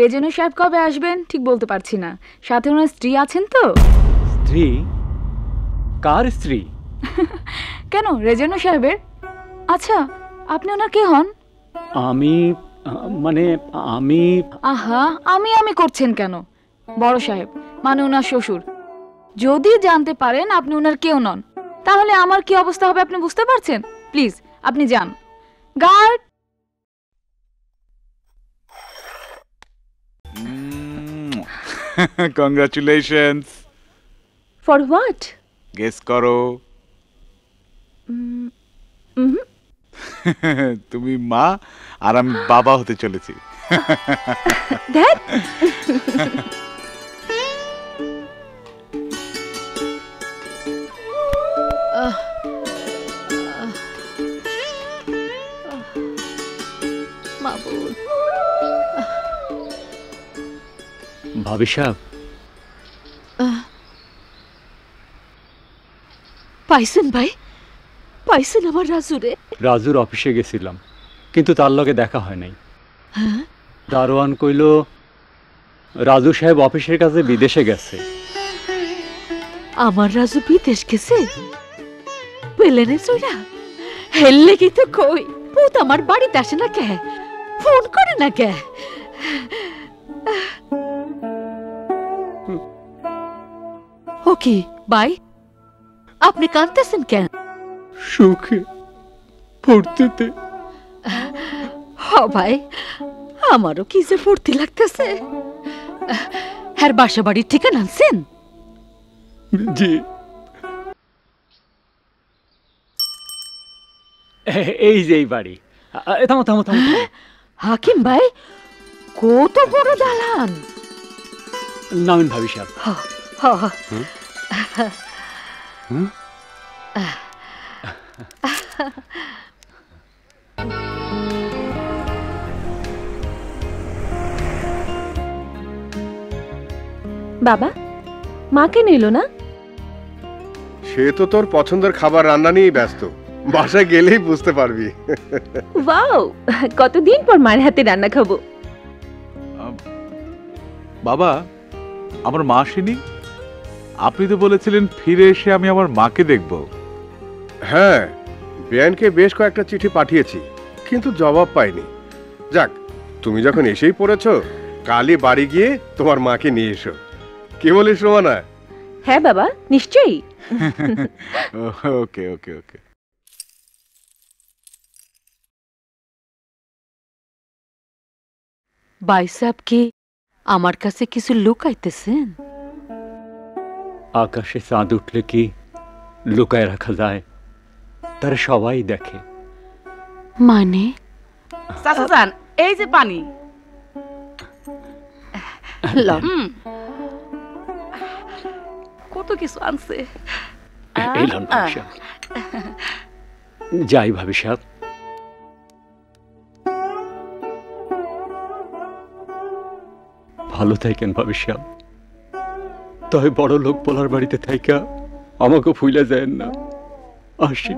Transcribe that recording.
রেজনু সাহেব কবে আসবেন ঠিক বলতে পারছি না। সাথে ওনার স্ত্রী আছেন তো? স্ত্রী? কার স্ত্রী? কেন, রেজনু সাহেবের? আচ্ছা, আপনি ওনার কে হন? আমি মানে আমি আহা, আমি করছেন কেন? বড় সাহেব মানে ওনার শ্বশুর। যদি জানতে পারেন আপনি ওনার কেউ নন, তাহলে আমার কি অবস্থা হবে আপনি বুঝতে পারছেন? প্লিজ আপনি যান। Guard! Congratulations. For what? Guess করো। তুমি মা আর আমি বাবা হতে চলেছি। দ্যাট ভাবি সাহেব, পাইছেন ভাই? পাইছেন আমার রাজুরে? রাজুর অফিসে গেছিলাম, কিন্তু তার লগে দেখা হয় নাই। দারোয়ান কইল রাজু সাহেব অফিসের কাছে বিদেশে গেছে। আমার রাজু বিদেশ গেছে? পেলেনে চইরা? হেললে কি তো কই পুত আমার বাড়িতে আসে না কে? ফোন করে না কে? ও কি ভাই, আপনি কাঁদতেছেন কেন? সুখে ফুর্তিতে। হ ভাই, আমারও কি যে ফুর্তি লাগতেছে। হ্যার বাসা বাড়ির ঠিকানা আনছেন? জি, এই যে এই বাড়ি। থামো থামো থামো। হাকিম ভাই, কত বড় দালান! নামেন ভাবি সাহেব। বাবা, মাকে নিল না? সে তো তোর পছন্দের খাবার রান্না নিয়েই ব্যস্ত, বাসায় গেলেই বুঝতে পারবি। ওয়াও, কতদিন পর মায়ের হাতে রান্না খাবো। বাবা, আমার মা আসেনি? আপনি তো বলেছিলেন ফিরে এসে আমি আমার মাকে দেখব। হ্যাঁ, বেআইনকে বেশ কয়েকটা চিঠি পাঠিয়েছি, কিন্তু জবাব পাইনি। যাক, তুমি যখন এসেই পড়েছ, কালই বাড়ি গিয়ে তোমার মাকে নিয়ে এসো। কি বলিস রোমানা? হ্যাঁ বাবা, নিশ্চয়ই। ওকে ওকে ওকে। ভাই সাহেব কি আমার কাছে কিছু লুকাইতেছেন? আকাশে চাঁদ উঠলে কি লুকায় রাখা যায়? তারা সবাই দেখে। মানে? চাচা যান, এই যে পানি। কত কিছু আনছে। এই লন ভাবি সাহেব। যাই ভাবি সাহেব। ভালো থাকেন ভাবি সাহেব। তবে বড় লোক পোলার বাড়িতে থাইকা আমাকে ভুলে যায় না। আসি।